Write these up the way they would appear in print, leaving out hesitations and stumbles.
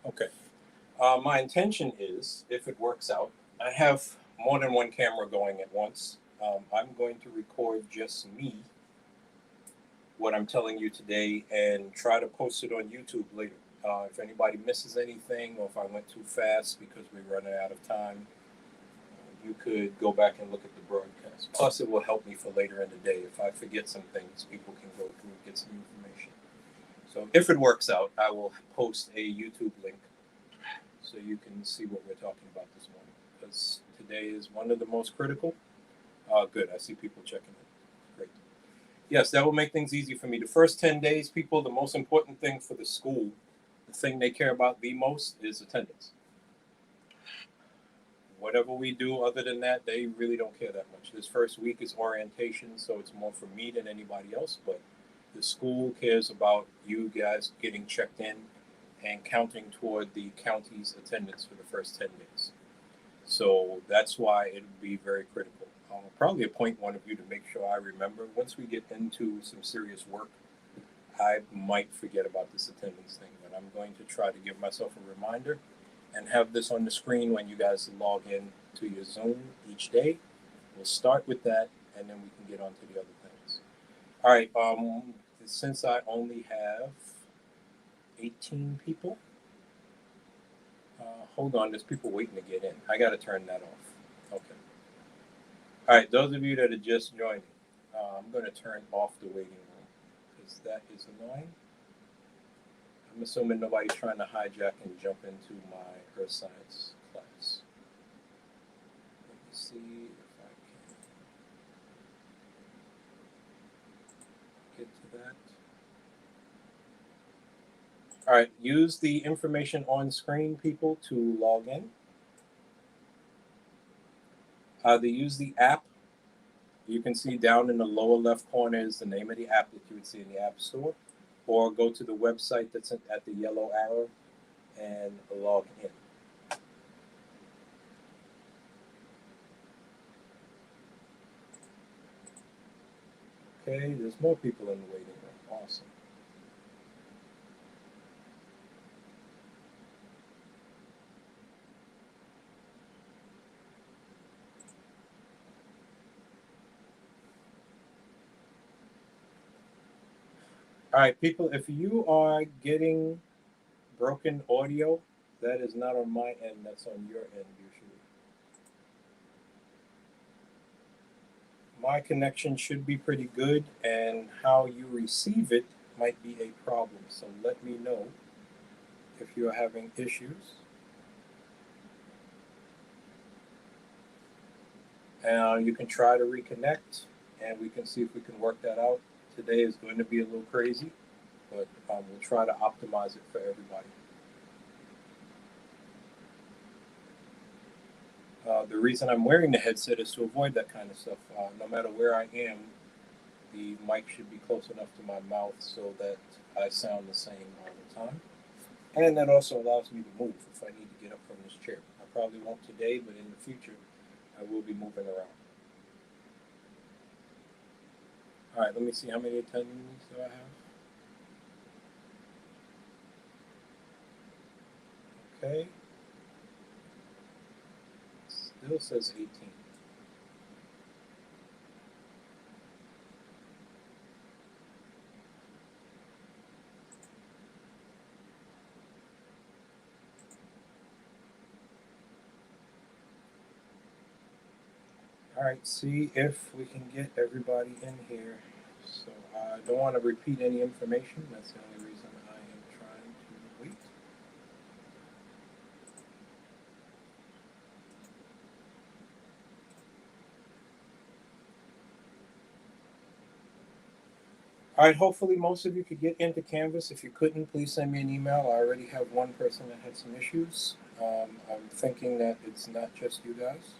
Okay. My intention is, if it works out, I have more than one camera going at once. I'm going to record just me, what I'm telling you today, and try to post it on YouTube later. If anybody misses anything, or if I went too fast because we're running out of time, you could go back and look at the broadcast. Plus, it will help me for later in the day. If I forget some things, people can go through and get some information. So, if it works out, I will post a YouTube link so you can see what we're talking about this morning. Because today is one of the most critical. Good. I see people checking it. Great. Yes, that will make things easy for me. The first 10 days, people, the most important thing for the school, the thing they care about the most is attendance. Whatever we do other than that, they really don't care that much. This first week is orientation, so it's more for me than anybody else. But the school cares about you guys getting checked in and counting toward the county's attendance for the first 10 days. So that's why it would be very critical. I'll probably appoint one of you to make sure I remember. Once we get into some serious work, I might forget about this attendance thing, but I'm going to try to give myself a reminder and have this on the screen when you guys log in to your Zoom each day. We'll start with that, and then we can get on to the other things. All right. Since I only have 18 people, hold on. There's people waiting to get in. I got to turn that off. Okay. All right. Those of you that are just joining, I'm going to turn off the waiting room because that is annoying. I'm assuming nobody's trying to hijack and jump into my Earth Science class. Let me see if I can get to that. All right, use the information on screen, people, to log in. Either use the app. You can see down in the lower left corner is the name of the app that you would see in the App Store. Or go to the website that's at the yellow arrow and log in. Okay, there's more people in the waiting room. Awesome. All right, people, if you are getting broken audio, that is not on my end, that's on your end usually. My connection should be pretty good, and how you receive it might be a problem. So let me know if you're having issues. You can try to reconnect, and we can see if we can work that out. Today is going to be a little crazy, but we'll try to optimize it for everybody. The reason I'm wearing the headset is to avoid that kind of stuff. No matter where I am, the mic should be close enough to my mouth so that I sound the same all the time. And that also allows me to move if I need to get up from this chair. I probably won't today, but in the future, I will be moving around. All right, let me see how many attendees do I have. Okay. Still says 18. All right, see if we can get everybody in here. So I don't want to repeat any information. That's the only reason I am trying to wait. All right, hopefully most of you could get into Canvas. If you couldn't, please send me an email. I already have one person that had some issues. I'm thinking that it's not just you guys.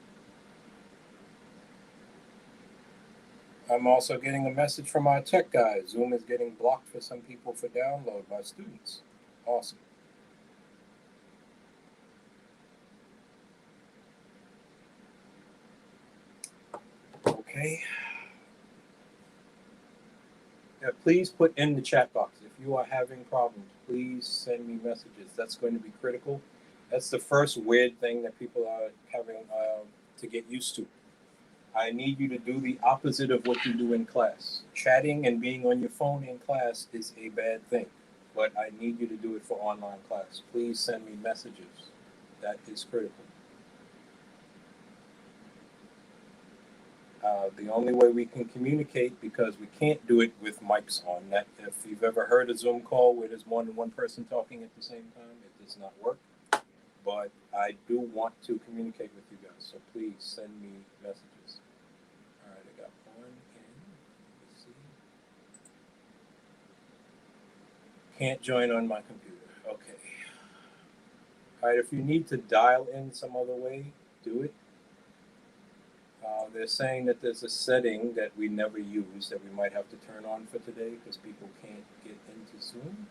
I'm also getting a message from our tech guys. Zoom is getting blocked for some people for download by students. Awesome. Okay. Yeah, please put in the chat box. If you are having problems, please send me messages. That's going to be critical. That's the first weird thing that people are having to get used to. I need you to do the opposite of what you do in class. Chatting and being on your phone in class is a bad thing, but I need you to do it for online class. Please send me messages. That is critical. The only way we can communicate, because we can't do it with mics on, that if you've ever heard a Zoom call where there's more than one person talking at the same time, it does not work. But I do want to communicate with you guys, so please send me messages. All right, I got one in. Let's see. Can't join on my computer. Okay. All right, if you need to dial in some other way, do it. They're saying that there's a setting that we never use that we might have to turn on for today because people can't get into Zoom.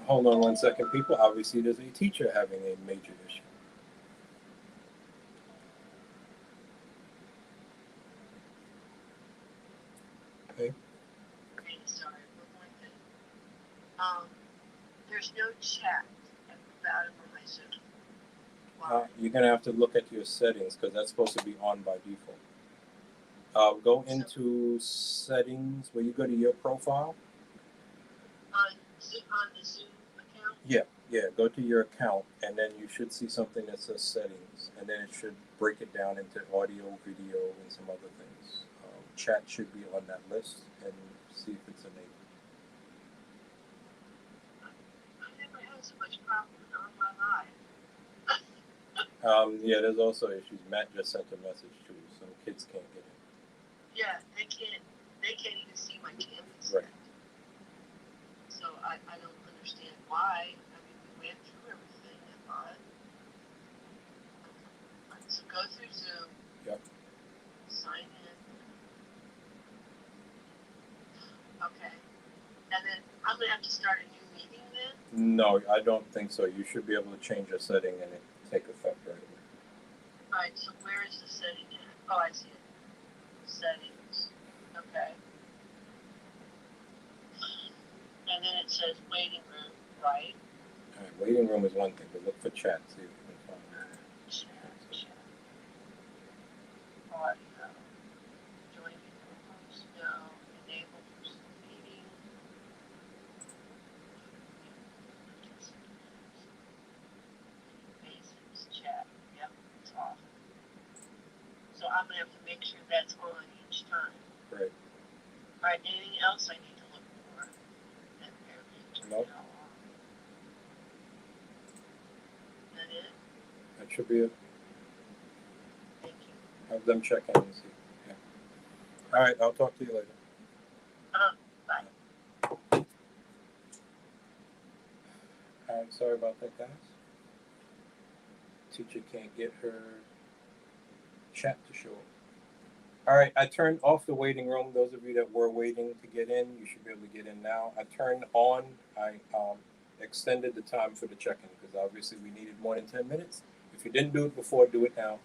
Hold on one second, people. Obviously, there's a teacher having a major issue. Okay. Sorry, one more thing. There's no chat at the bottom of my Zoom. You're going to have to look at your settings because that's supposed to be on by default. Go into settings where you go to your profile. On the Zoom account? Yeah, go to your account and then you should see something that says settings, and then it should break it down into audio, video, and some other things. Chat should be on that list, and see if it's enabled. I never had so much problem in all my life. Yeah, there's also issues. Matt just sent a message too. Some kids can't get in. Yeah, they can't even see my canvas. Right. So I don't understand why. I mean, we went through everything, I thought. So go through Zoom. Yep. Sign in. Okay. And then I'm going to have to start a new meeting then? No, I don't think so. You should be able to change a setting and it take effect right away. Alright, so where is the setting at? Oh, I see it. Settings. Okay. And then it says waiting room, right? All right, waiting room is one thing, but look for chat. See if you can find it. Chat. Audio. Join host. No. Enable person meeting. Basics. Chat. Yep, it's off. So I'm going to have to make sure that's on each time. Right. Alright, anything else I need to look for? Nope. That it? That should be it. Thank you. Have them check in and see. Yeah. All right, I'll talk to you later. Bye. All right, sorry about that, guys. Teacher can't get her chat to show up. All right, I turned off the waiting room. Those of you that were waiting to get in, you should be able to get in now. I turned on, I extended the time for the check-in because obviously we needed more than 10 minutes. If you didn't do it before, do it now.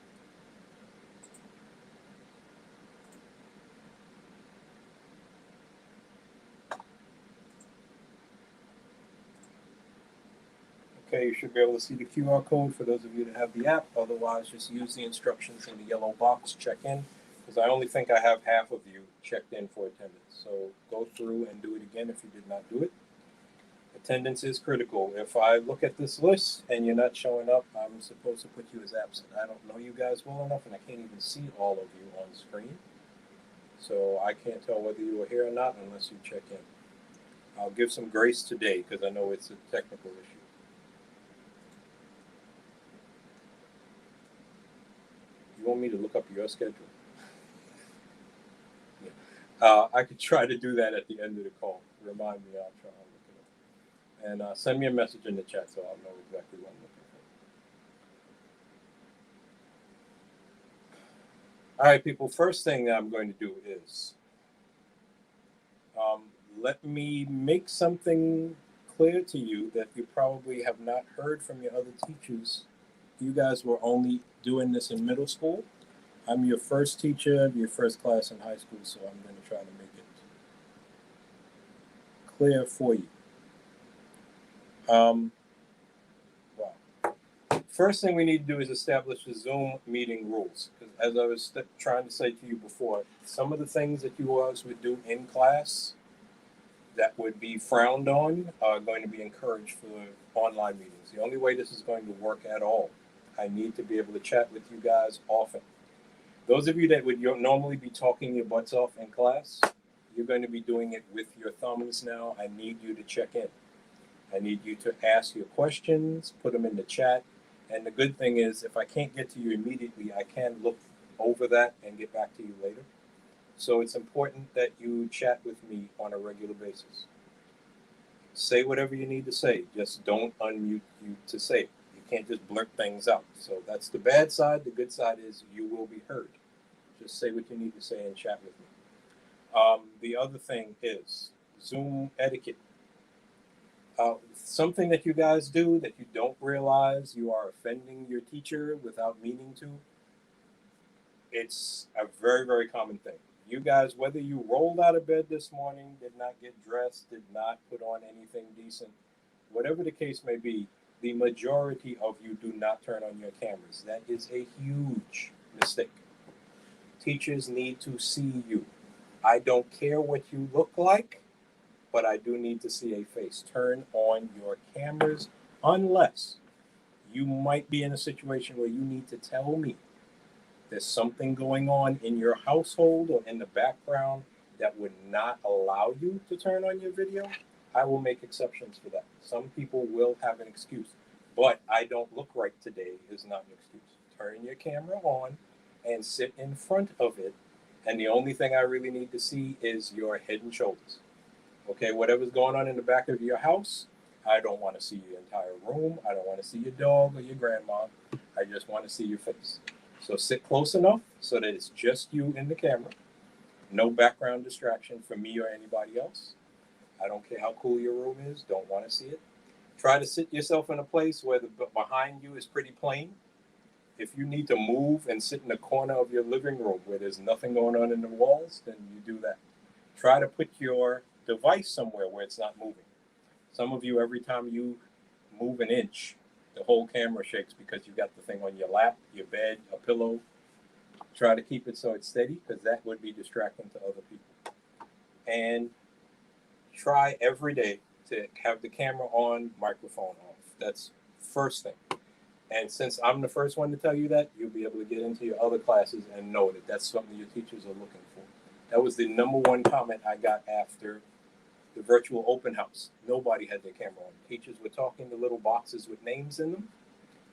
Okay, you should be able to see the QR code for those of you that have the app. Otherwise, just use the instructions in the yellow box, check in, because I only think I have half of you checked in for attendance. So go through and do it again if you did not do it. Attendance is critical. If I look at this list and you're not showing up, I'm supposed to put you as absent. I don't know you guys well enough, and I can't even see all of you on screen. So I can't tell whether you are here or not unless you check in. I'll give some grace today because I know it's a technical issue. You want me to look up your schedule? Yeah. I could try to do that at the end of the call. Remind me, I'll try and look it up. And send me a message in the chat so I'll know exactly what I'm looking for. All right, people. First thing that I'm going to do is let me make something clear to you that you probably have not heard from your other teachers. You guys were only doing this in middle school. I'm your first teacher of your first class in high school, so I'm going to try to make it clear for you. Wow. First thing we need to do is establish the Zoom meeting rules. Because as I was trying to say to you before, some of the things that you always would do in class that would be frowned on are going to be encouraged for online meetings. The only way this is going to work at all, I need to be able to chat with you guys often. Those of you that would normally be talking your butts off in class, you're going to be doing it with your thumbs now. I need you to check in. I need you to ask your questions, put them in the chat. And the good thing is, if I can't get to you immediately, I can look over that and get back to you later. So it's important that you chat with me on a regular basis. Say whatever you need to say. Just don't unmute you to say it. You can't just blurt things out. So that's the bad side. The good side is you will be heard. Just say what you need to say and chat with me. The other thing is Zoom etiquette. Something that you guys do that you don't realize you are offending your teacher without meaning to. It's a very, very common thing. You guys, whether you rolled out of bed this morning, did not get dressed, did not put on anything decent, whatever the case may be, the majority of you do not turn on your cameras. That is a huge mistake. Teachers need to see you. I don't care what you look like, but I do need to see a face. Turn on your cameras unless you might be in a situation where you need to tell me there's something going on in your household or in the background that would not allow you to turn on your video. I will make exceptions for that. Some people will have an excuse, but I don't look right today is not an excuse. Turn your camera on and sit in front of it. And the only thing I really need to see is your head and shoulders. Okay, whatever's going on in the back of your house, I don't want to see your entire room. I don't want to see your dog or your grandma. I just want to see your face. So sit close enough so that it's just you in the camera. No background distraction for me or anybody else. I don't care how cool your room is. Don't want to see it. Try to sit yourself in a place where the behind you is pretty plain. If you need to move and sit in the corner of your living room where there's nothing going on in the walls, then you do that. Try to put your device somewhere where it's not moving. Some of you, every time you move an inch, the whole camera shakes because you got the thing on your lap, your bed, a pillow. Try to keep it so it's steady because that would be distracting to other people. And try every day to have the camera on, microphone off. That's first thing. And since I'm the first one to tell you that, you'll be able to get into your other classes and know that that's something your teachers are looking for. That was the number one comment I got after the virtual open house. Nobody had their camera on. Teachers were talking to little boxes with names in them,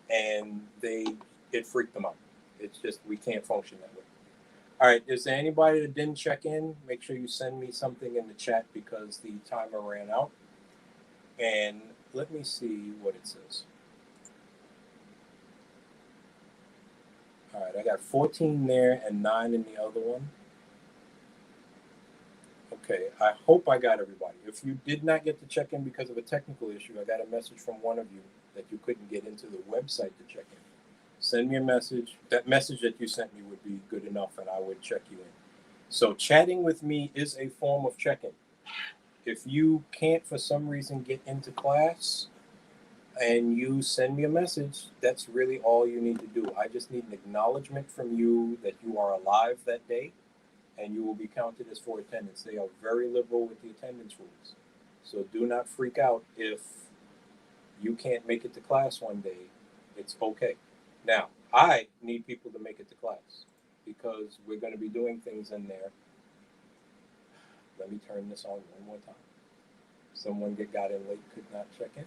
and it freaked them out. It's just, we can't function that way. All right, is there anybody that didn't check in? Make sure you send me something in the chat because the timer ran out. And let me see what it says. All right, I got 14 there and 9 in the other one. Okay, I hope I got everybody. If you did not get to check in because of a technical issue, I got a message from one of you that you couldn't get into the website to check in. Send me a message. That message that you sent me would be good enough, and I would check you in. So chatting with me is a form of check-in. If you can't, for some reason, get into class and you send me a message, that's really all you need to do. I just need an acknowledgement from you that you are alive that day, and you will be counted as for attendance. They are very liberal with the attendance rules. So do not freak out if you can't make it to class one day. It's okay. Now, I need people to make it to class because we're going to be doing things in there. Let me turn this on one more time. Someone got in late, could not check in.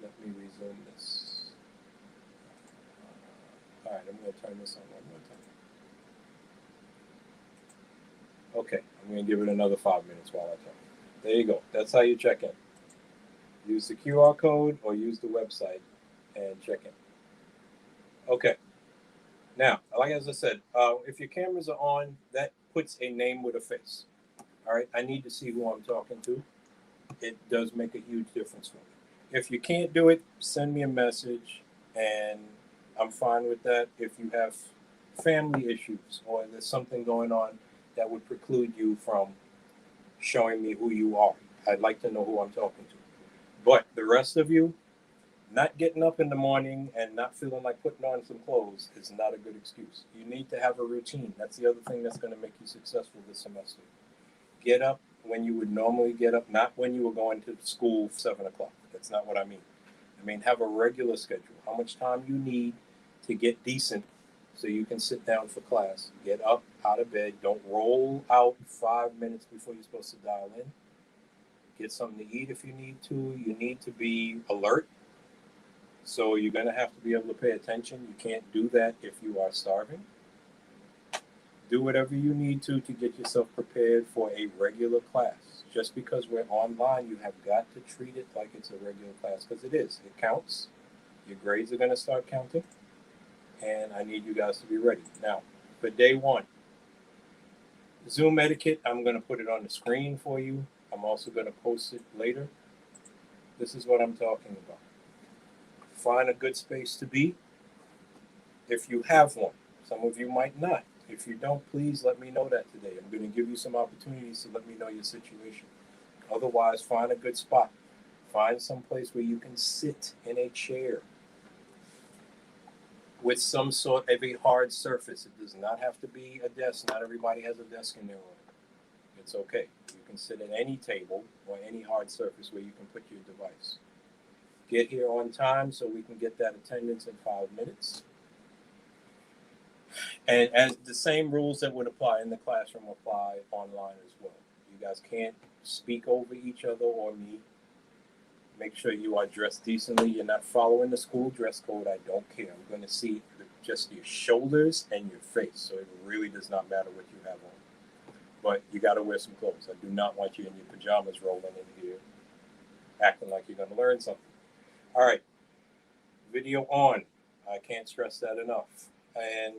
Let me resume this. All right, I'm going to turn this on one more time. Okay, I'm going to give it another 5 minutes while I talk. There you go. That's how you check in. Use the QR code or use the website and check in. Okay. Now, like as I said, if your cameras are on, that puts a name with a face. All right, I need to see who I'm talking to. It does make a huge difference for me. If you can't do it, send me a message, and I'm fine with that. If you have family issues or there's something going on that would preclude you from showing me who you are. I'd like to know who I'm talking to. But the rest of you, not getting up in the morning and not feeling like putting on some clothes is not a good excuse. You need to have a routine. That's the other thing that's going to make you successful this semester. Get up when you would normally get up, not when you were going to school 7 o'clock. That's not what I mean. I mean, have a regular schedule. How much time you need to get decent so you can sit down for class. Get up out of bed. Don't roll out 5 minutes before you're supposed to dial in. Get something to eat if you need to. You need to be alert. So you're going to have to be able to pay attention. You can't do that if you are starving. Do whatever you need to get yourself prepared for a regular class. Just because we're online, you have got to treat it like it's a regular class, because it is. It counts. Your grades are going to start counting, and I need you guys to be ready. Now, for day one, Zoom etiquette, I'm going to put it on the screen for you. I'm also going to post it later. This is what I'm talking about. Find a good space to be if you have one. Some of you might not. If you don't, please let me know that today. I'm going to give you some opportunities to let me know your situation. Otherwise, find a good spot. Find some place where you can sit in a chair with some sort of a hard surface. It does not have to be a desk. Not everybody has a desk in their room. It's okay. You can sit at any table or any hard surface where you can put your device. Get here on time so we can get that attendance in 5 minutes. And as the same rules that would apply in the classroom apply online as well. You guys can't speak over each other or me. Make sure you are dressed decently. You're not following the school dress code. I don't care. I'm going to see just your shoulders and your face. So it really does not matter what you have on. But you got to wear some clothes. I do not want you in your pajamas rolling in here, acting like you're going to learn something. All right. Video on. I can't stress that enough. And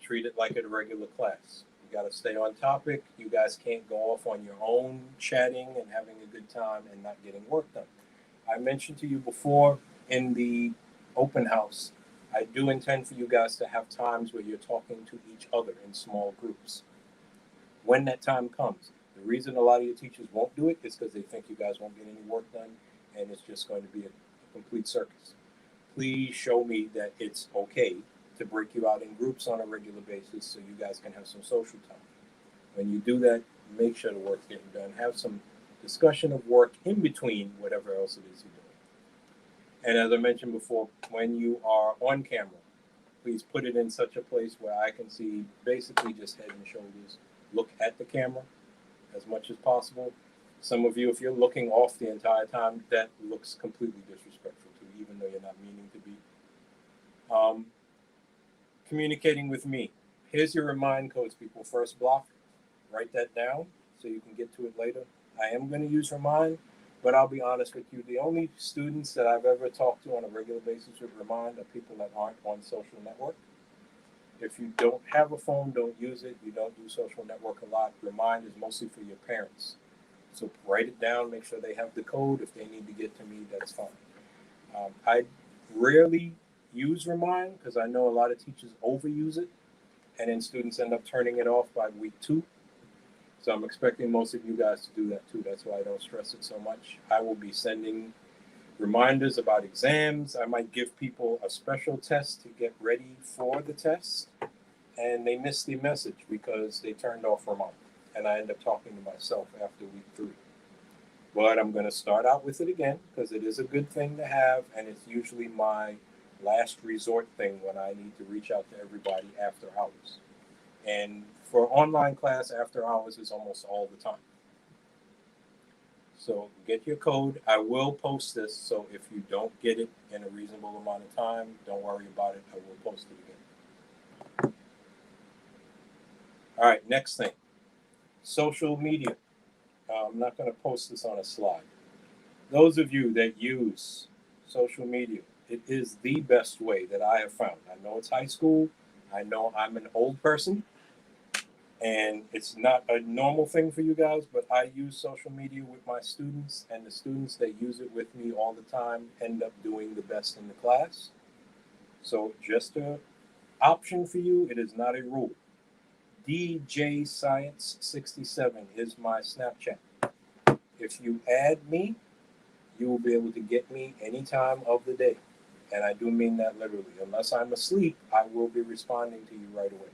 treat it like a regular class. You got to stay on topic. You guys can't go off on your own chatting and having a good time and not getting work done. I mentioned to you before in the open house, I do intend for you guys to have times where you're talking to each other in small groups. When that time comes, the reason a lot of your teachers won't do it is because they think you guys won't get any work done and it's just going to be a complete circus. Please show me that it's okay to break you out in groups on a regular basis so you guys can have some social time. When you do that, make sure the work's getting done. Have some discussion of work in between whatever else it is you're doing. And as I mentioned before, when you are on camera, please put it in such a place where I can see basically just head and shoulders. Look at the camera as much as possible. Some of you, if you're looking off the entire time, that looks completely disrespectful to you, even though you're not meaning to be. Communicating with me. Here's your remind codes, people. First block, write that down so you can get to it later. I am going to use Remind, but I'll be honest with you. The only students that I've ever talked to on a regular basis with Remind are people that aren't on social network. If you don't have a phone, don't use it. You don't do social network a lot. Remind is mostly for your parents. So write it down, make sure they have the code. If they need to get to me, that's fine. I rarely use Remind because I know a lot of teachers overuse it, and then students end up turning it off by week 2. So I'm expecting most of you guys to do that too. That's why I don't stress it so much. I will be sending reminders about exams. I might give people a special test to get ready for the test, and they miss the message because they turned off Remind, and I end up talking to myself after week 3. But I'm going to start out with it again because it is a good thing to have, and it's usually my last resort thing when I need to reach out to everybody after hours. And for online class, after hours is almost all the time. So get your code. I will post this, so if you don't get it in a reasonable amount of time, don't worry about it. I will post it again. All right, next thing. Social media. I'm not going to post this on a slide. Those of you that use social media, it is the best way that I have found. I know it's high school. I know I'm an old person, and it's not a normal thing for you guys, but I use social media with my students, and the students that use it with me all the time end up doing the best in the class. So just an option for you. It is not a rule. DJ Science 67 is my Snapchat. If you add me, you will be able to get me any time of the day. And I do mean that literally. Unless I'm asleep, I will be responding to you right away.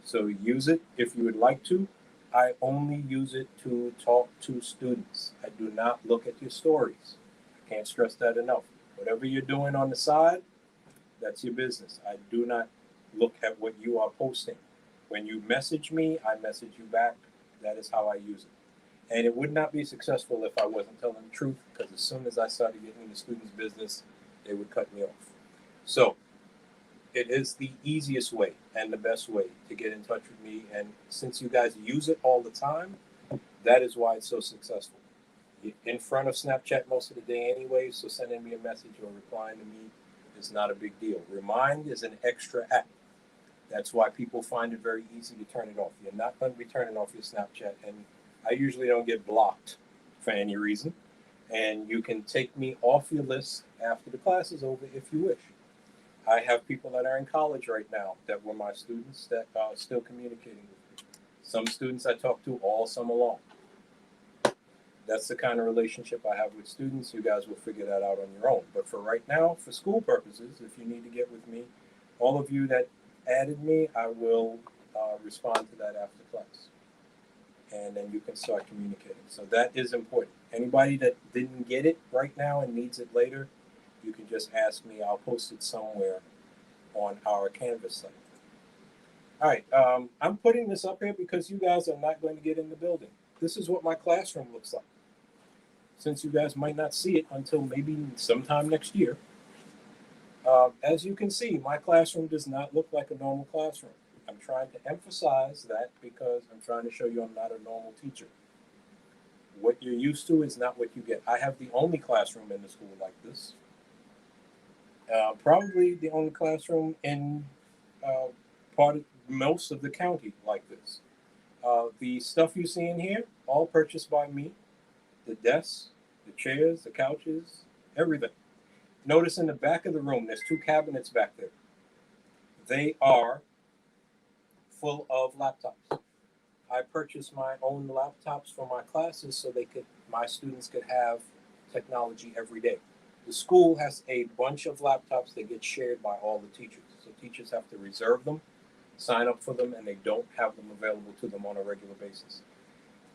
So use it if you would like to. I only use it to talk to students. I do not look at your stories. I can't stress that enough. Whatever you're doing on the side, that's your business. I do not look at what you are posting. When you message me, I message you back. That is how I use it. And it would not be successful if I wasn't telling the truth, because as soon as I started getting into students' business, they would cut me off. So it is the easiest way and the best way to get in touch with me. And since you guys use it all the time, that is why it's so successful. You're in front of Snapchat most of the day anyway, so sending me a message or replying to me is not a big deal. Remind is an extra app. That's why people find it very easy to turn it off. You're not going to be turning off your Snapchat, and I usually don't get blocked for any reason. And you can take me off your list after the class is over if you wish. I have people that are in college right now that were my students that are still communicating with me. Some students I talk to all summer long. That's the kind of relationship I have with students. You guys will figure that out on your own. But for right now, for school purposes, if you need to get with me, all of you that added me, I will respond to that after class. And then you can start communicating. So that is important. Anybody that didn't get it right now and needs it later, you can just ask me. I'll post it somewhere on our Canvas site. All right, I'm putting this up here because you guys are not going to get in the building. This is what my classroom looks like. Since you guys might not see it until maybe sometime next year. As you can see, my classroom does not look like a normal classroom. I'm trying to emphasize that because I'm trying to show you I'm not a normal teacher. What you're used to is not what you get. I have the only classroom in the school like this. Probably the only classroom in most of the county like this. The stuff you see in here, all purchased by me. The desks, the chairs, the couches, everything. Notice in the back of the room, there's 2 cabinets back there. They are full of laptops. I purchased my own laptops for my classes so my students could have technology every day. The school has a bunch of laptops that get shared by all the teachers. So teachers have to reserve them, sign up for them, and they don't have them available to them on a regular basis.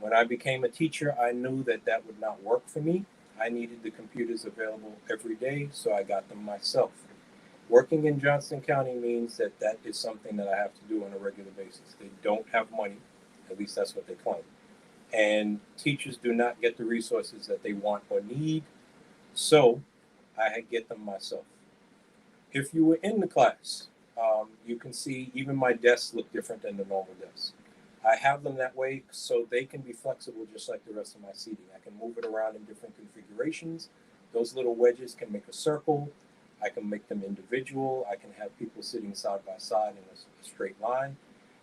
When I became a teacher, I knew that that would not work for me. I needed the computers available every day, so I got them myself. Working in Johnston County means that that is something that I have to do on a regular basis. They don't have money, at least that's what they claim. And teachers do not get the resources that they want or need, so I get them myself. If you were in the class, you can see even my desks look different than the normal desks. I have them that way so they can be flexible just like the rest of my seating. I can move it around in different configurations. Those little wedges can make a circle. I can make them individual. I can have people sitting side by side in a straight line.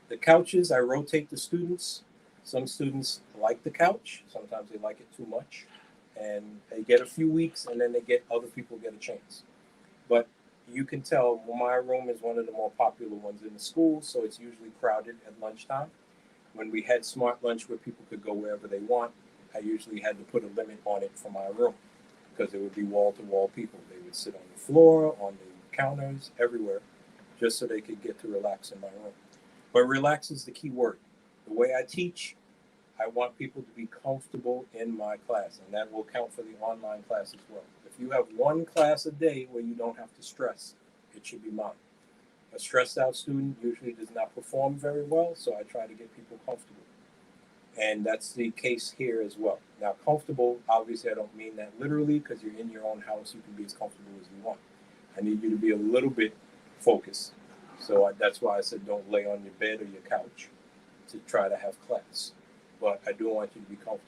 The couches, I rotate the students. Some students like the couch. Sometimes they like it too much. And they get a few weeks and then other people get a chance. But you can tell my room is one of the more popular ones in the school, so it's usually crowded at lunchtime. When we had smart lunch where people could go wherever they want, I usually had to put a limit on it for my room because it would be wall-to-wall people. They would sit on the floor, on the counters, everywhere, just so they could get to relax in my room. But relax is the key word. The way I teach, I want people to be comfortable in my class, and that will count for the online class as well. If you have one class a day where you don't have to stress, it should be mine. A stressed out student usually does not perform very well, so I try to get people comfortable. And that's the case here as well. Now, comfortable, obviously, I don't mean that literally because you're in your own house, you can be as comfortable as you want. I need you to be a little bit focused. So that's why I said don't lay on your bed or your couch to try to have class. But I do want you to be comfortable.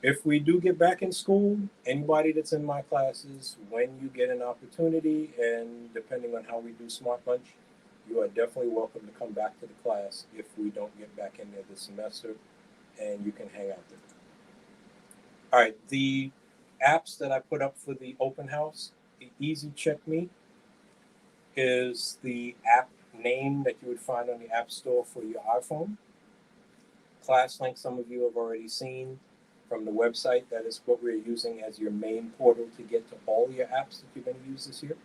If we do get back in school, anybody that's in my classes, when you get an opportunity, and depending on how we do Smart Lunch, you are definitely welcome to come back to the class if we don't get back in there this semester, and you can hang out there. All right, the apps that I put up for the open house, the Easy Check Me is the app name that you would find on the App Store for your iPhone. ClassLink, some of you have already seen from the website. That is what we're using as your main portal to get to all your apps that you're going to use this year.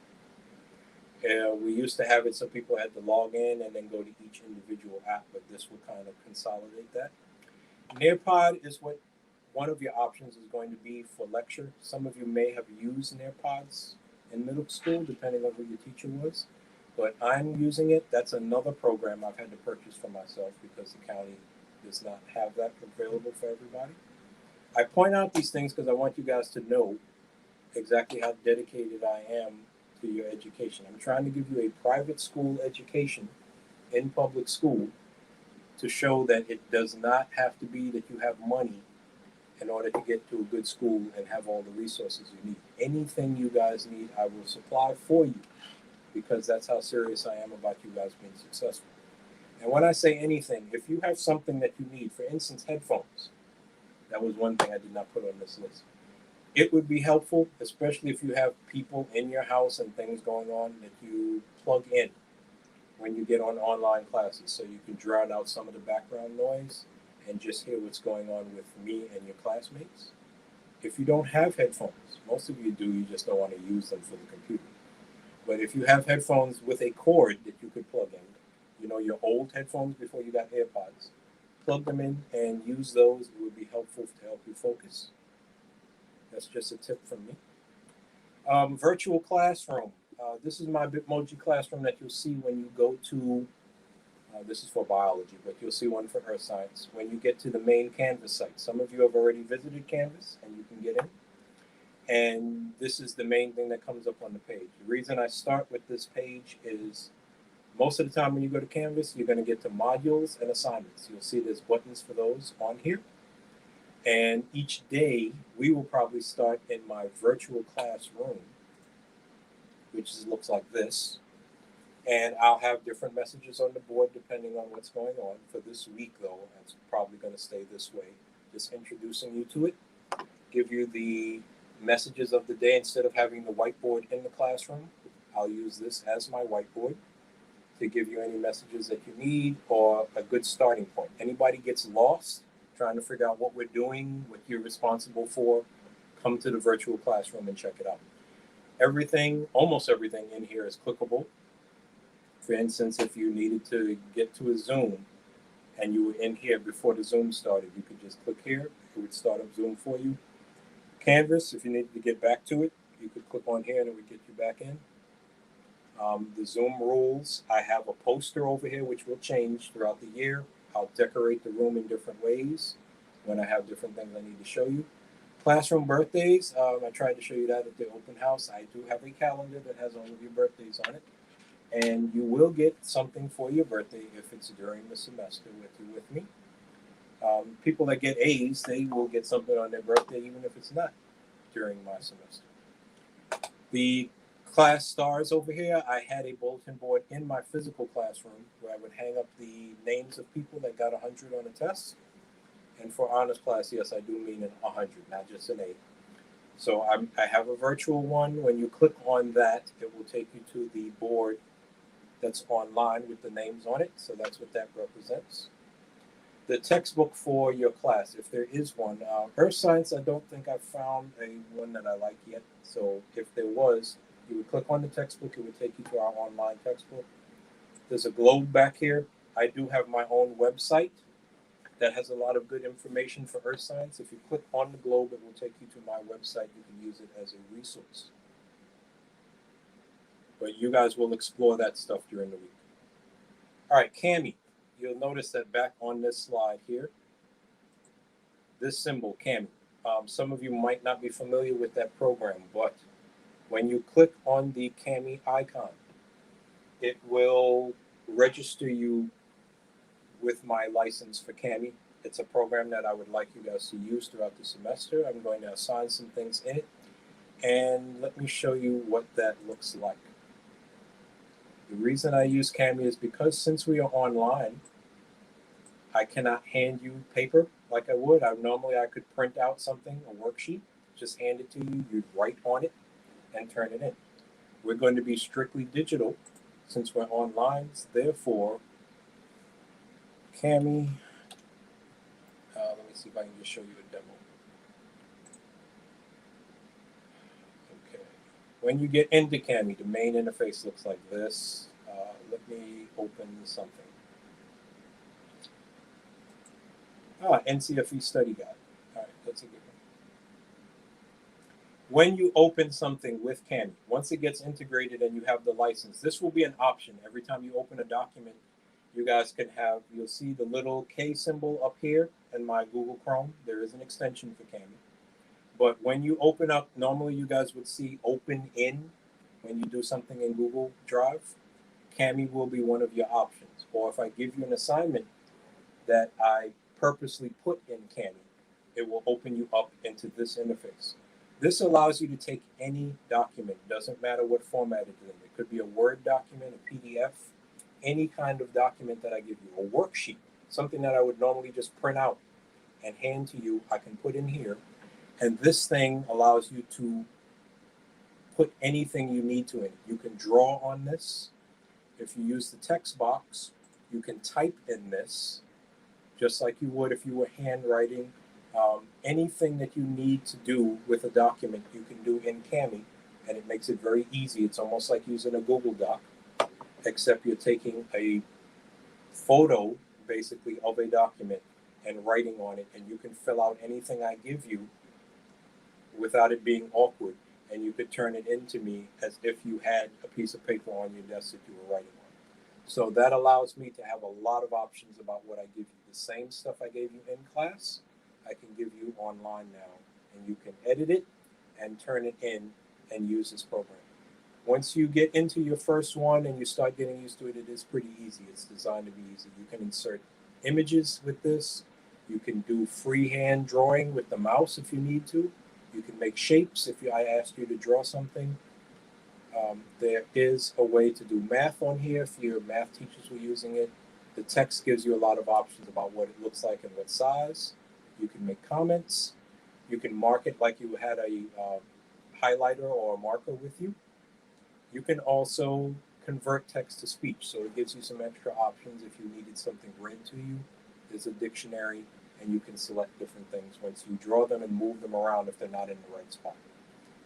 We used to have it so people had to log in and then go to each individual app, but this will kind of consolidate that. Nearpod is what one of your options is going to be for lecture. Some of you may have used Nearpods in middle school, depending on who your teacher was, but I'm using it. That's another program I've had to purchase for myself because the county does not have that available for everybody. I point out these things because I want you guys to know exactly how dedicated I am to your education. I'm trying to give you a private school education in public school to show that it does not have to be that you have money in order to get to a good school and have all the resources you need. Anything you guys need, I will supply for you because that's how serious I am about you guys being successful. And when I say anything, if you have something that you need, for instance, headphones, that was one thing I did not put on this list. It would be helpful, especially if you have people in your house and things going on, that you plug in when you get on online classes so you can drown out some of the background noise and just hear what's going on with me and your classmates. If you don't have headphones, most of you do, you just don't want to use them for the computer. But if you have headphones with a cord that you could plug in, you know, your old headphones before you got AirPods, plug them in and use those. It would be helpful to help you focus. That's just a tip from me. Virtual classroom. This is my Bitmoji classroom that you'll see when you go to, this is for biology, but you'll see one for earth science. When you get to the main Canvas site, some of you have already visited Canvas and you can get in. And this is the main thing that comes up on the page. The reason I start with this page is most of the time when you go to Canvas, you're going to get to modules and assignments. You'll see there's buttons for those on here. And each day, we will probably start in my virtual classroom, which looks like this. And I'll have different messages on the board depending on what's going on. For this week, though, it's probably going to stay this way. Just introducing you to it, give you the messages of the day. Instead of having the whiteboard in the classroom, I'll use this as my whiteboard to give you any messages that you need or a good starting point. Anybody gets lost trying to figure out what we're doing, what you're responsible for, come to the virtual classroom and check it out. Everything, almost everything in here is clickable. For instance, if you needed to get to a Zoom and you were in here before the Zoom started, you could just click here. It would start up Zoom for you. Canvas, if you needed to get back to it, you could click on here and it would get you back in. The Zoom rules, I have a poster over here which will change throughout the year. I'll decorate the room in different ways when I have different things I need to show you. Classroom birthdays, I tried to show you that at the open house. I do have a calendar that has all of your birthdays on it. And you will get something for your birthday if it's during the semester with me. People that get A's, they will get something on their birthday even if it's not during my semester. The class stars over here, I had a bulletin board in my physical classroom where I would hang up the names of people that got 100 on a test. And for honors class, yes, I do mean an 100, not just an 8. So I have a virtual one. When you click on that, it will take you to the board that's online with the names on it. So that's what that represents. The textbook for your class, if there is one. Earth Science, I don't think I've found one that I like yet. So if there was, you would click on the textbook, it would take you to our online textbook. There's a globe back here. I do have my own website that has a lot of good information for Earth Science. If you click on the globe, it will take you to my website. You can use it as a resource. But you guys will explore that stuff during the week. All right, Kami. You'll notice that back on this slide here, this symbol, Kami. Some of you might not be familiar with that program, but when you click on the Kami icon, it will register you with my license for Kami. It's a program that I would like you guys to use throughout the semester. I'm going to assign some things in it, and let me show you what that looks like. The reason I use Kami is because since we are online, I cannot hand you paper like I would. Normally I could print out something, a worksheet, just hand it to you, you'd write on it and turn it in. We're going to be strictly digital, since we're on lines. Therefore, Cami, let me see if I can just show you a demo. Okay. When you get into Cami, the main interface looks like this. Let me open something. NCFE study guide. All right, that's a good one. When you open something with Cami, once it gets integrated and you have the license, this will be an option. Every time you open a document, you guys can have, you'll see the little K symbol up here in my Google Chrome. There is an extension for Cami. But when you open up, normally you guys would see open in when you do something in Google Drive. Cami will be one of your options. Or if I give you an assignment that I purposely put in Cami, it will open you up into this interface. This allows you to take any document, doesn't matter what format it's in. It could be a Word document, a PDF, any kind of document that I give you, a worksheet, something that I would normally just print out and hand to you, I can put in here. And this thing allows you to put anything you need to in it. You can draw on this. If you use the text box, you can type in this, just like you would if you were handwriting. Anything that you need to do with a document, you can do in Cami, and it makes it very easy. It's almost like using a Google Doc, except you're taking a photo, basically, of a document and writing on it, and you can fill out anything I give you without it being awkward, and you could turn it into me as if you had a piece of paper on your desk that you were writing on. So that allows me to have a lot of options about what I give you. The same stuff I gave you in class, I can give you online now, and you can edit it and turn it in and use this program. Once you get into your first one and you start getting used to it, it is pretty easy. It's designed to be easy. You can insert images with this. You can do freehand drawing with the mouse if you need to. You can make shapes if I asked you to draw something. There is a way to do math on here if your math teachers were using it. The text gives you a lot of options about what it looks like and what size. You can make comments. You can mark it like you had a highlighter or a marker with you. You can also convert text to speech, so it gives you some extra options if you needed something read to you. There's a dictionary, and you can select different things once you draw them and move them around if they're not in the right spot.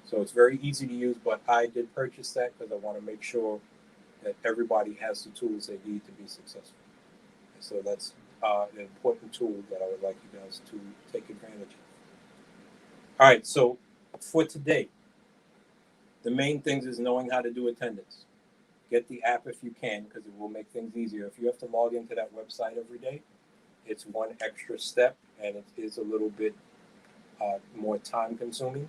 So it's very easy to use, but I did purchase that because I want to make sure that everybody has the tools they need to be successful. And so that's an important tool that I would like you guys to take advantage of. All right, so for today, the main things is knowing how to do attendance. Get the app if you can, because it will make things easier. If you have to log into that website every day, it's one extra step, and it is a little bit more time consuming.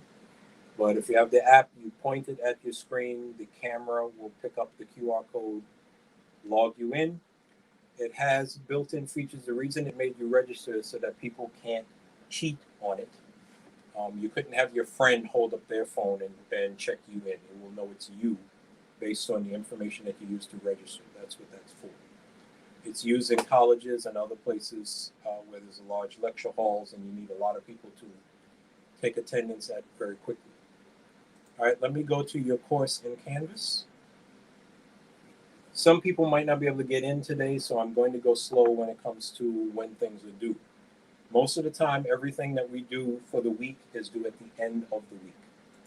But if you have the app, you point it at your screen, the camera will pick up the QR code, log you in. It has built-in features. The reason it made you register is so that people can't cheat on it. You couldn't have your friend hold up their phone and check you in. It will know it's you based on the information that you used to register. That's what that's for. It's used in colleges and other places where there's large lecture halls and you need a lot of people to take attendance at very quickly. All right, let me go to your course in Canvas. Some people might not be able to get in today, so I'm going to go slow when it comes to when things are due. Most of the time, everything that we do for the week is due at the end of the week.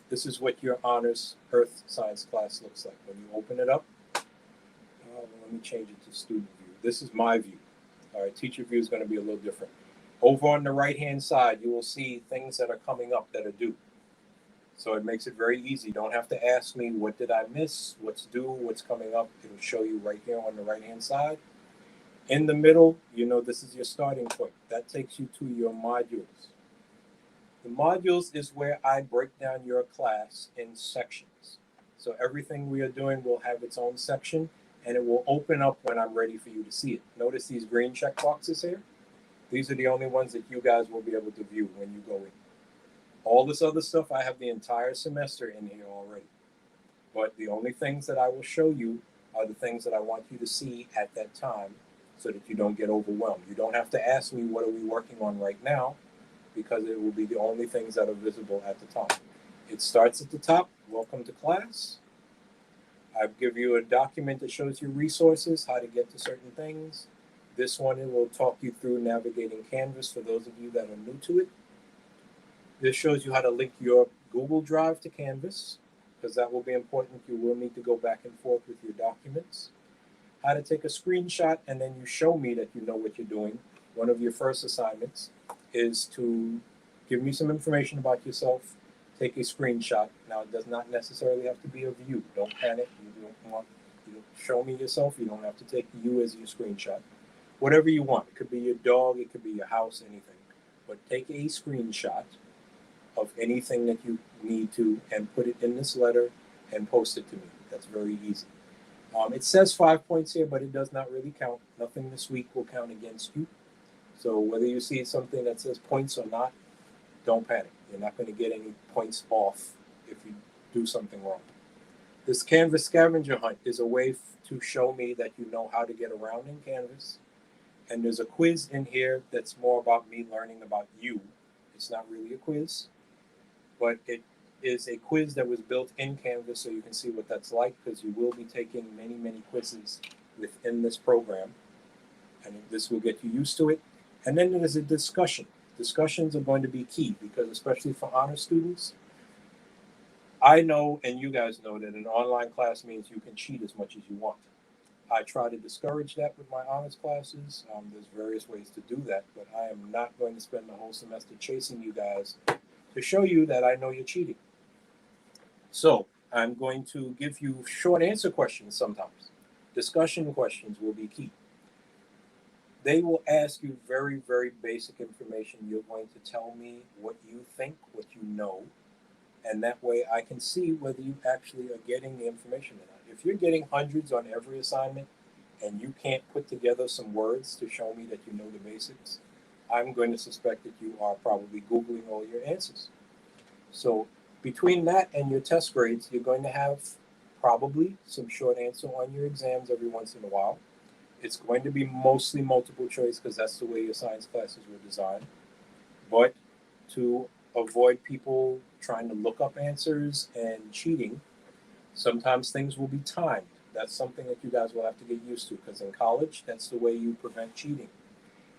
This is what your honors earth science class looks like. When you open it up, let me change it to student view. This is my view. All right, teacher view is going to be a little different. Over on the right-hand side, you will see things that are coming up that are due. So it makes it very easy. You don't have to ask me, what did I miss? What's due? What's coming up? It'll show you right here on the right-hand side. In the middle, you know this is your starting point. That takes you to your modules. The modules is where I break down your class in sections. So everything we are doing will have its own section, and it will open up when I'm ready for you to see it. Notice these green check boxes here? These are the only ones that you guys will be able to view when you go in. All this other stuff, I have the entire semester in here already. But the only things that I will show you are the things that I want you to see at that time so that you don't get overwhelmed. You don't have to ask me, what are we working on right now? Because it will be the only things that are visible at the top. It starts at the top, welcome to class. I give you a document that shows you resources, how to get to certain things. This one it will talk you through navigating Canvas for those of you that are new to it. This shows you how to link your Google Drive to Canvas, because that will be important. You will need to go back and forth with your documents. How to take a screenshot and then you show me that you know what you're doing. One of your first assignments is to give me some information about yourself, take a screenshot. Now, it does not necessarily have to be of you. Don't panic. You don't show me yourself. You don't have to take you as your screenshot. Whatever you want. It could be your dog, it could be your house, anything. But take a screenshot of anything that you need to and put it in this letter and post it to me. That's very easy. It says 5 points here, but it does not really count. Nothing this week will count against you. So whether you see something that says points or not, don't panic. You're not going to get any points off if you do something wrong. This Canvas scavenger hunt is a way to show me that you know how to get around in Canvas. And there's a quiz in here that's more about me learning about you. It's not really a quiz, but it is a quiz that was built in Canvas so you can see what that's like, because you will be taking many, many quizzes within this program. And this will get you used to it. And then there's a discussion. Discussions are going to be key, because especially for honor students, I know and you guys know that an online class means you can cheat as much as you want. I try to discourage that with my honors classes. There's various ways to do that, but I am not going to spend the whole semester chasing you guys to show you that I know you're cheating. So I'm going to give you short answer questions sometimes. Discussion questions will be key. They will ask you very, very basic information. You're going to tell me what you think, what you know, and that way I can see whether you actually are getting the information or not. If you're getting hundreds on every assignment and you can't put together some words to show me that you know the basics, I'm going to suspect that you are probably Googling all your answers. So between that and your test grades, you're going to have probably some short answer on your exams every once in a while. It's going to be mostly multiple choice, because that's the way your science classes were designed. But to avoid people trying to look up answers and cheating, sometimes things will be timed. That's something that you guys will have to get used to, because in college, that's the way you prevent cheating.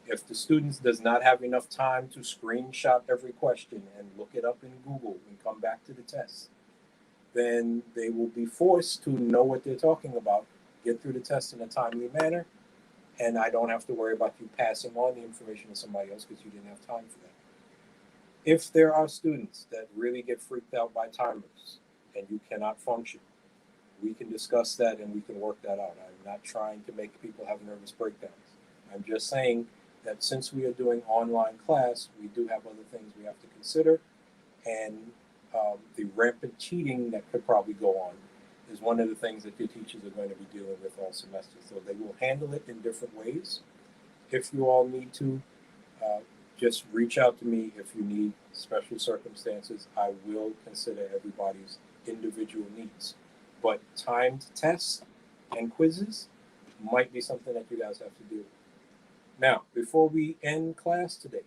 If the student does not have enough time to screenshot every question and look it up in Google and come back to the test, then they will be forced to know what they're talking about, get through the test in a timely manner, and I don't have to worry about you passing on the information to somebody else because you didn't have time for that. If there are students that really get freaked out by timers and you cannot function, we can discuss that and we can work that out. I'm not trying to make people have nervous breakdowns. I'm just saying that since we are doing online class, we do have other things we have to consider, and the rampant cheating that could probably go on is one of the things that your teachers are going to be dealing with all semester. So they will handle it in different ways. If you all need to, just reach out to me if you need special circumstances. I will consider everybody's individual needs. But timed tests and quizzes might be something that you guys have to do. Now, before we end class today,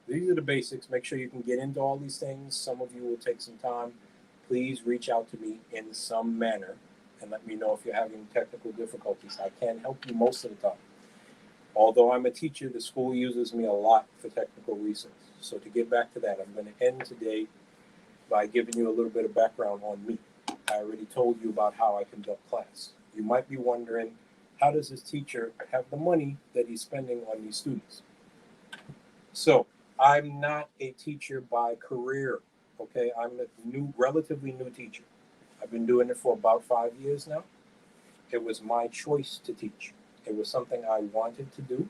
these are the basics. Make sure you can get into all these things. Some of you will take some time. Please reach out to me in some manner and let me know if you're having technical difficulties. I can help you most of the time. Although I'm a teacher, the school uses me a lot for technical reasons. So to get back to that, I'm going to end today by giving you a little bit of background on me. I already told you about how I conduct class. You might be wondering, how does this teacher have the money that he's spending on these students? So I'm not a teacher by career, okay? I'm a relatively new teacher. I've been doing it for about 5 years now. It was my choice to teach. It was something I wanted to do.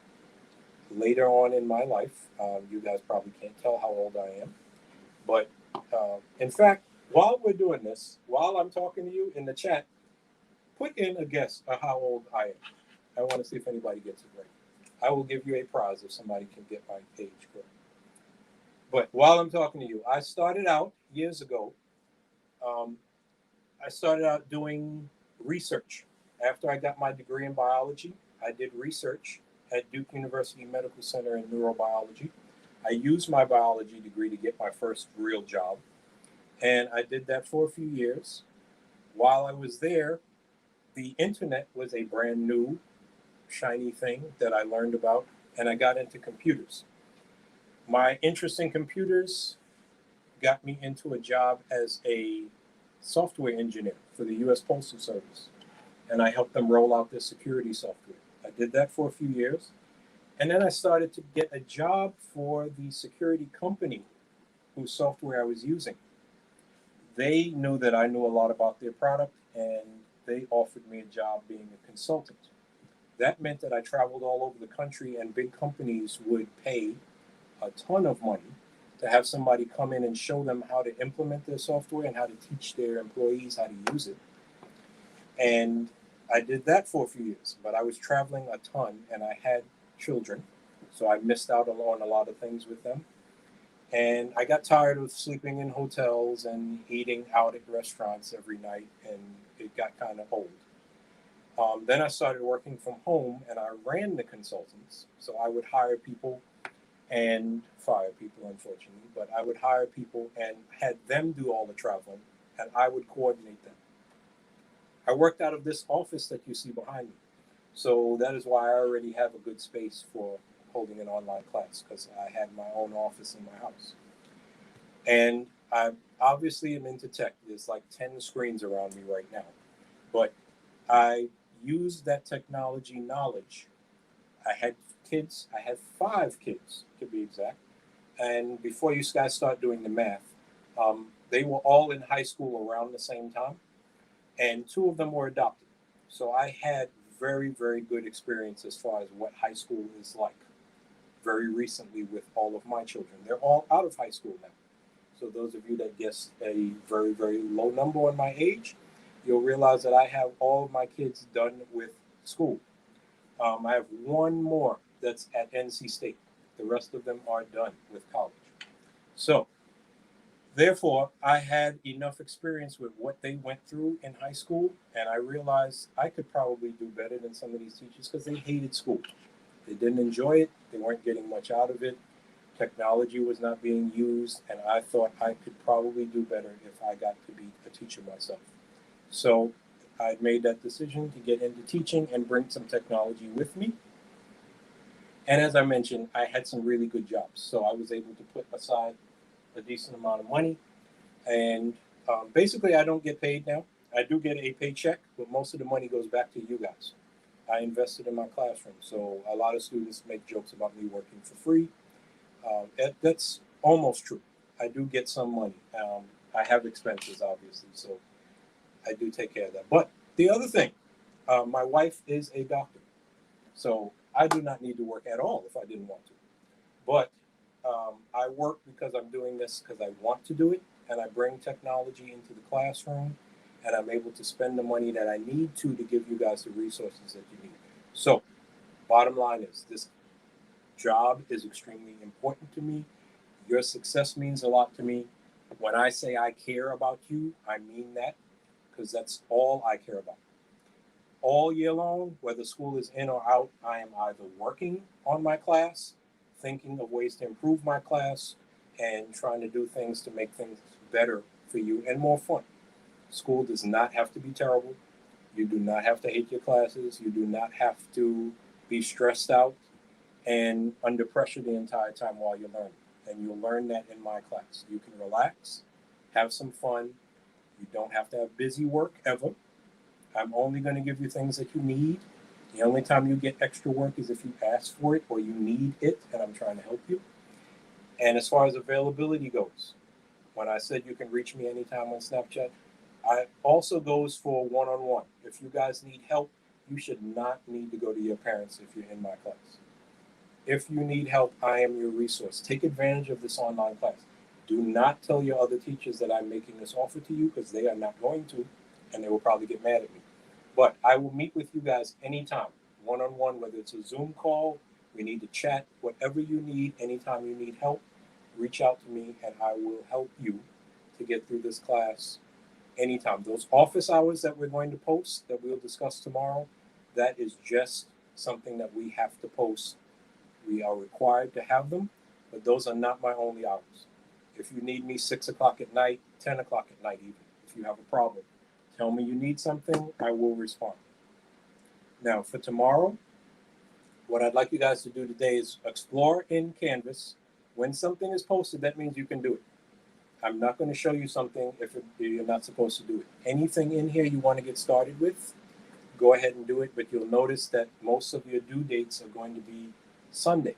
Later on in my life, you guys probably can't tell how old I am, but in fact, while we're doing this, while I'm talking to you in the chat, put in a guess of how old I am. I want to see if anybody gets it right. I will give you a prize if somebody can get my age correct. But while I'm talking to you, I started out years ago. I started out doing research. After I got my degree in biology, I did research at Duke University Medical Center in neurobiology. I used my biology degree to get my first real job, and I did that for a few years. While I was there, the internet was a brand new, shiny thing that I learned about, and I got into computers. My interest in computers got me into a job as a software engineer for the US Postal Service, and I helped them roll out their security software. I did that for a few years, and then I started to get a job for the security company whose software I was using. They knew that I knew a lot about their product, and they offered me a job being a consultant. That meant that I traveled all over the country, and big companies would pay a ton of money to have somebody come in and show them how to implement their software and how to teach their employees how to use it. And I did that for a few years, but I was traveling a ton and I had children, so I missed out on a lot of things with them. And I got tired of sleeping in hotels and eating out at restaurants every night, and it got kind of old. Then I started working from home and I ran the consultants. So I would hire people and fire people, unfortunately, but I would hire people and had them do all the traveling and I would coordinate them. I worked out of this office that you see behind me. So that is why I already have a good space for holding an online class, because I had my own office in my house. And I obviously am into tech. There's like 10 screens around me right now. But I used that technology knowledge. I had kids, I had 5 kids to be exact. And before you guys start doing the math, they were all in high school around the same time, and 2 of them were adopted. So I had very, very good experience as far as what high school is like very recently with all of my children. They're all out of high school now. So those of you that guessed a very, very low number on my age, you'll realize that I have all of my kids done with school. I have one more that's at NC State. The rest of them are done with college. So, therefore, I had enough experience with what they went through in high school, and I realized I could probably do better than some of these teachers because they hated school. They didn't enjoy it, they weren't getting much out of it. Technology was not being used, and I thought I could probably do better if I got to be a teacher myself. So I made that decision to get into teaching and bring some technology with me. And as I mentioned, I had some really good jobs. So I was able to put aside a decent amount of money. And basically, I don't get paid now. I do get a paycheck, but most of the money goes back to you guys. I invested in my classroom. So a lot of students make jokes about me working for free. That's almost true. I do get some money. I have expenses, obviously. So I do take care of that. But the other thing, my wife is a doctor. So I do not need to work at all if I didn't want to. But I work because I'm doing this because I want to do it, and I bring technology into the classroom, and I'm able to spend the money that I need to give you guys the resources that you need. So, bottom line is this job is extremely important to me. Your success means a lot to me. When I say I care about you, I mean that because that's all I care about. All year long, whether school is in or out, I am either working on my class, thinking of ways to improve my class, and trying to do things to make things better for you and more fun. School does not have to be terrible. You do not have to hate your classes. You do not have to be stressed out and under pressure the entire time while you're learning. And you'll learn that in my class. You can relax, have some fun. You don't have to have busy work ever. I'm only going to give you things that you need. The only time you get extra work is if you ask for it or you need it, and I'm trying to help you. And as far as availability goes, when I said you can reach me anytime on Snapchat, I also goes for one-on-one. If you guys need help, you should not need to go to your parents if you're in my class. If you need help, I am your resource. Take advantage of this online class. Do not tell your other teachers that I'm making this offer to you because they are not going to, and they will probably get mad at me. But I will meet with you guys anytime, one-on-one, whether it's a Zoom call, we need to chat, whatever you need, anytime you need help, reach out to me and I will help you to get through this class anytime. Those office hours that we're going to post that we'll discuss tomorrow, that is just something that we have to post. We are required to have them, but those are not my only hours. If you need me 6 o'clock at night, 10 o'clock at night even, if you have a problem, tell me you need something, I will respond. Now for tomorrow, what I'd like you guys to do today is explore in Canvas. When something is posted, that means you can do it. I'm not going to show you something if you're not supposed to do it. Anything in here you want to get started with, go ahead and do it, but you'll notice that most of your due dates are going to be Sunday.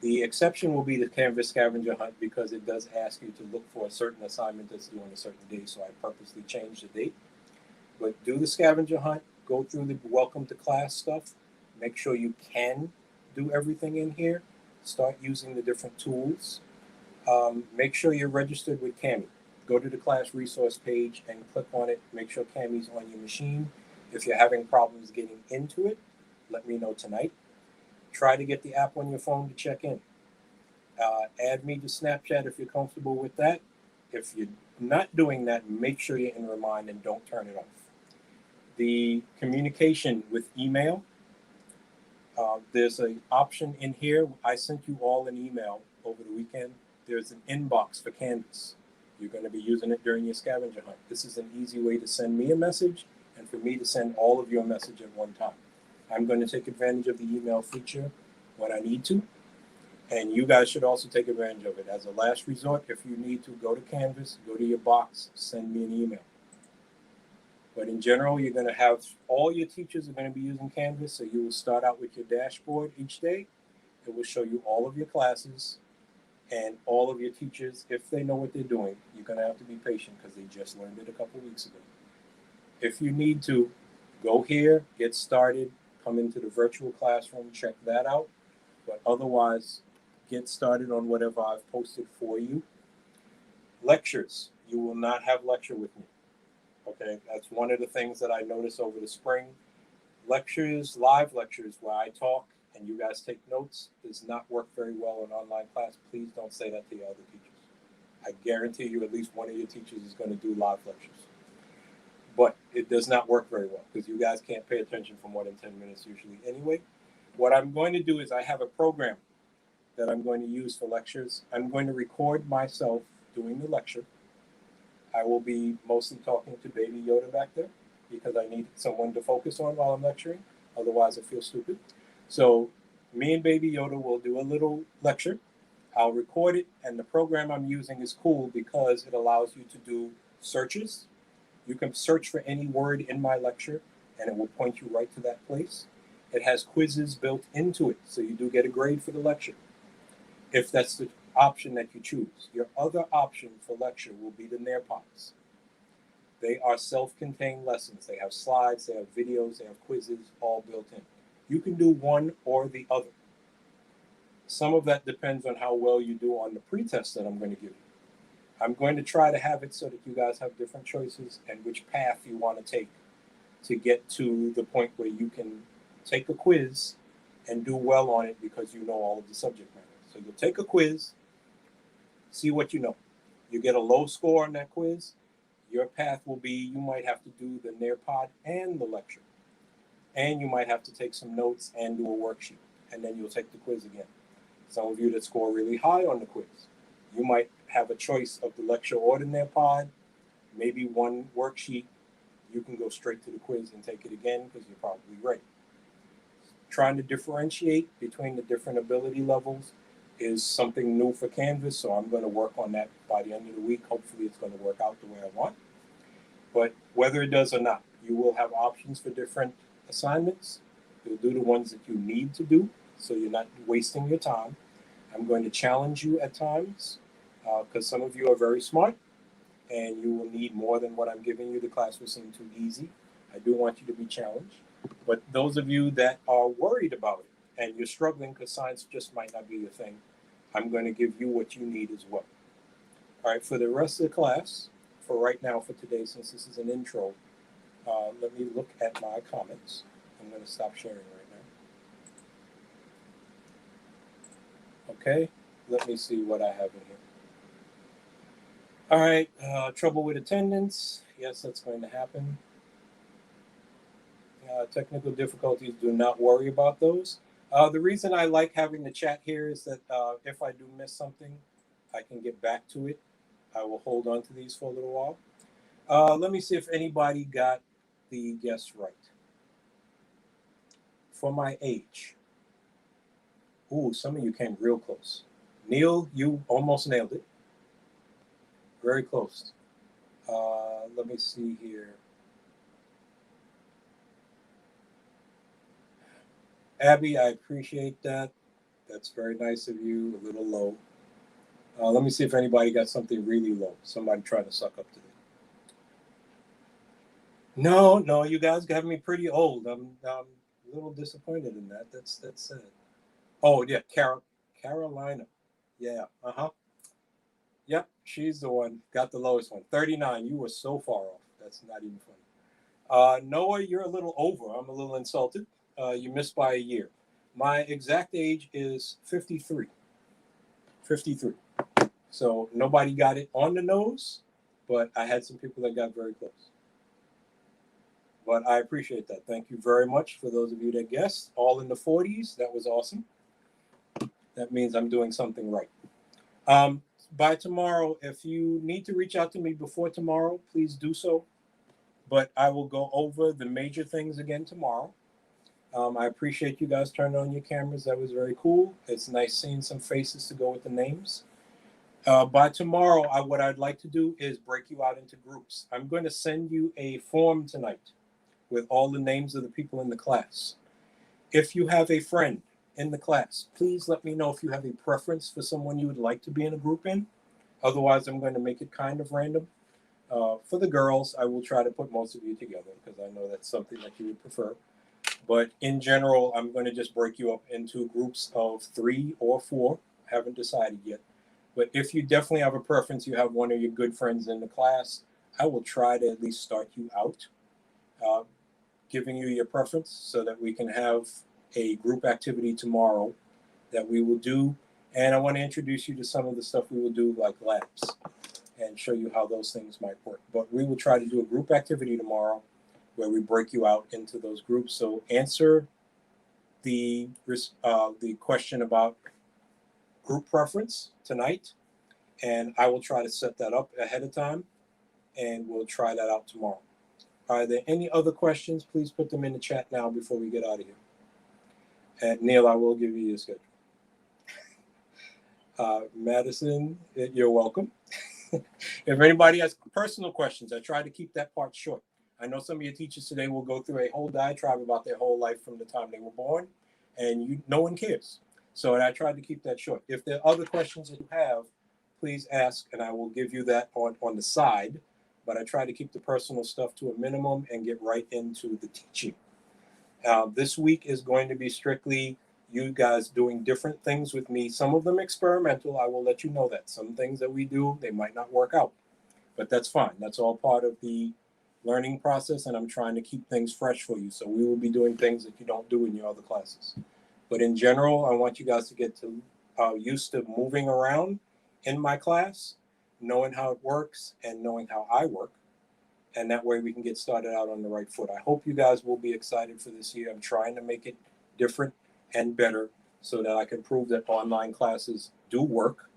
The exception will be the Canvas scavenger hunt because it does ask you to look for a certain assignment that's due on a certain day, so I purposely changed the date. But do the scavenger hunt, go through the welcome to class stuff, make sure you can do everything in here, start using the different tools. Make sure you're registered with Kami. Go to the class resource page and click on it. Make sure Kami's on your machine. If you're having problems getting into it, let me know tonight. Try to get the app on your phone to check in. Add me to Snapchat if you're comfortable with that. If you're not doing that, make sure you're in Remind and don't turn it off. The communication with email, there's an option in here. I sent you all an email over the weekend. There's an inbox for Canvas. You're going to be using it during your scavenger hunt. This is an easy way to send me a message and for me to send all of your message at one time. I'm going to take advantage of the email feature when I need to, and you guys should also take advantage of it. As a last resort, if you need to, go to Canvas, go to your box, send me an email. But in general, you're going to have all your teachers are going to be using Canvas, so you will start out with your dashboard each day. It will show you all of your classes and all of your teachers. If they know what they're doing, you're going to have to be patient because they just learned it a couple weeks ago. If you need to, go here, get started, come into the virtual classroom, check that out. But otherwise, get started on whatever I've posted for you. Lectures. You will not have lecture with me. Okay, that's one of the things that I noticed over the spring. Lectures, live lectures where I talk and you guys take notes does not work very well in online class. Please don't say that to your other teachers. I guarantee you at least one of your teachers is going to do live lectures. But it does not work very well because you guys can't pay attention for more than 10 minutes usually anyway. What I'm going to do is I have a program that I'm going to use for lectures. I'm going to record myself doing the lecture. I will be mostly talking to Baby Yoda back there because I need someone to focus on while I'm lecturing. Otherwise, I feel stupid. So me and Baby Yoda will do a little lecture. I'll record it, and the program I'm using is cool because it allows you to do searches. You can search for any word in my lecture, and it will point you right to that place. It has quizzes built into it, so you do get a grade for the lecture, if that's the option that you choose. Your other option for lecture will be the Nearpods. They are self-contained lessons. They have slides, they have videos, they have quizzes, all built in. You can do one or the other. Some of that depends on how well you do on the pretest that I'm going to give you. I'm going to try to have it so that you guys have different choices and which path you want to take to get to the point where you can take a quiz and do well on it because you know all of the subject matter. So you'll take a quiz, see what you know. You get a low score on that quiz, your path will be you might have to do the Nearpod and the lecture. And you might have to take some notes and do a worksheet. And then you'll take the quiz again. Some of you that score really high on the quiz, you might have a choice of the lecture or the Nearpod, maybe one worksheet. You can go straight to the quiz and take it again because you're probably ready. Trying to differentiate between the different ability levels is something new for Canvas, so I'm going to work on that by the end of the week. Hopefully it's going to work out the way I want. But whether it does or not, you will have options for different assignments. You'll do the ones that you need to do, so you're not wasting your time. I'm going to challenge you at times because some of you are very smart and you will need more than what I'm giving you. The class will seem too easy. I do want you to be challenged. But those of you that are worried about it and you're struggling because science just might not be your thing, I'm going to give you what you need as well. All right, for the rest of the class, for right now, for today, since this is an intro, let me look at my comments. I'm going to stop sharing right now. Okay, let me see what I have in here. All right, trouble with attendance. Yes, that's going to happen. Technical difficulties, do not worry about those. The reason I like having the chat here is that if I do miss something, I can get back to it. I will hold on to these for a little while. Let me see if anybody got the guess right. for my age. Ooh, some of you came real close. Neil, you almost nailed it. Very close. Let me see here. Abby, I appreciate that. That's very nice of you. A little low. Let me see if anybody got something really low. Somebody trying to suck up to it. No, you guys got me pretty old. I'm a little disappointed in that. That's sad. Oh yeah, Carolina. Yeah. Yep, she's the one. Got the lowest one. 39. You were so far off. That's not even funny. Noah, you're a little over. I'm a little insulted. You missed by a year. My exact age is 53. 53. So nobody got it on the nose, but I had some people that got very close. But I appreciate that. Thank you very much for those of you that guessed. All in the 40s. That was awesome. That means I'm doing something right. By tomorrow, if you need to reach out to me before tomorrow, please do so. But I will go over the major things again tomorrow. I appreciate you guys turning on your cameras. That was very cool. It's nice seeing some faces to go with the names. By tomorrow, what I'd like to do is break you out into groups. I'm going to send you a form tonight with all the names of the people in the class. If you have a friend in the class, please let me know if you have a preference for someone you would like to be in a group in. Otherwise, I'm going to make it kind of random. For the girls, I will try to put most of you together because I know that's something that you would prefer. But in general, I'm going to just break you up into groups of 3 or 4. I haven't decided yet. But if you definitely have a preference, you have one of your good friends in the class, I will try to at least start you out, giving you your preference so that we can have a group activity tomorrow that we will do. And I want to introduce you to some of the stuff we will do, like labs, and show you how those things might work. But we will try to do a group activity tomorrow where we break you out into those groups. So answer the question about group preference tonight, and I will try to set that up ahead of time, and we'll try that out tomorrow. Are there any other questions? Please put them in the chat now before we get out of here. And Neil, I will give you your schedule. Madison, you're welcome. If anybody has personal questions, I try to keep that part short. I know some of your teachers today will go through a whole diatribe about their whole life from the time they were born, and no one cares. So I tried to keep that short. If there are other questions that you have, please ask, and I will give you that on the side. But I try to keep the personal stuff to a minimum and get right into the teaching. This week is going to be strictly you guys doing different things with me. Some of them experimental. I will let you know that. Some things that we do, they might not work out. But that's fine. That's all part of the learning process, and I'm trying to keep things fresh for you. So we will be doing things that you don't do in your other classes. But in general, I want you guys to get used to moving around in my class, knowing how it works and knowing how I work. And that way we can get started out on the right foot. I hope you guys will be excited for this year. I'm trying to make it different and better so that I can prove that online classes do work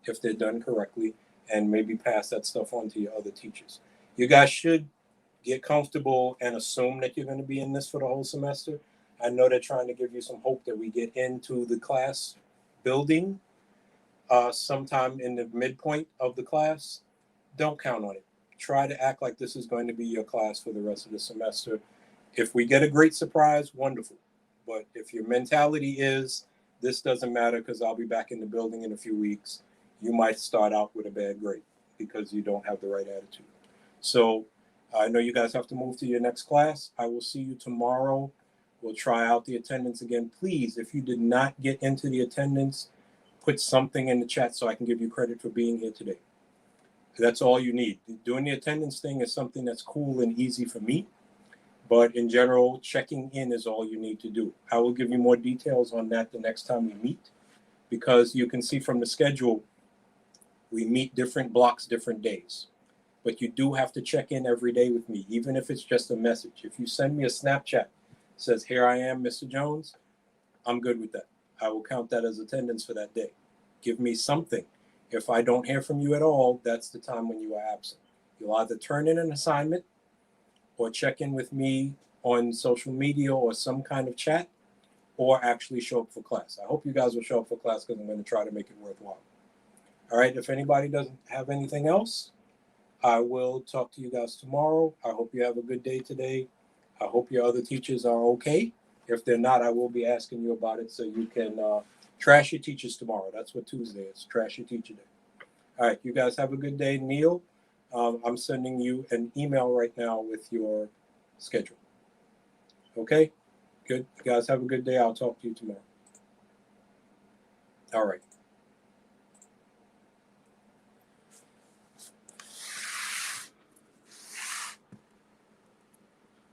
if they're done correctly, and maybe pass that stuff on to your other teachers. You guys should get comfortable and assume that you're going to be in this for the whole semester. I know they're trying to give you some hope that we get into the class building sometime in the midpoint of the class. Don't count on it. Try to act like this is going to be your class for the rest of the semester. If we get a great surprise, wonderful. But if your mentality is, this doesn't matter because I'll be back in the building in a few weeks, you might start out with a bad grade because you don't have the right attitude. So I know you guys have to move to your next class. I will see you tomorrow. We'll try out the attendance again. Please, if you did not get into the attendance, put something in the chat so I can give you credit for being here today. That's all you need. Doing the attendance thing is something that's cool and easy for me. But in general, checking in is all you need to do. I will give you more details on that the next time we meet, because you can see from the schedule, we meet different blocks, different days. But you do have to check in every day with me, even if it's just a message. If you send me a Snapchat, says, "Here I am, Mr. Jones," I'm good with that. I will count that as attendance for that day. Give me something. If I don't hear from you at all, that's the time when you are absent. You'll either turn in an assignment or check in with me on social media or some kind of chat, or actually show up for class. I hope you guys will show up for class because I'm going to try to make it worthwhile. All right, if anybody doesn't have anything else, I will talk to you guys tomorrow. I hope you have a good day today. I hope your other teachers are okay. If they're not, I will be asking you about it so you can trash your teachers tomorrow. That's what Tuesday is, trash your teacher day. All right, you guys have a good day. Neil, I'm sending you an email right now with your schedule. Okay, good. You guys have a good day. I'll talk to you tomorrow. All right.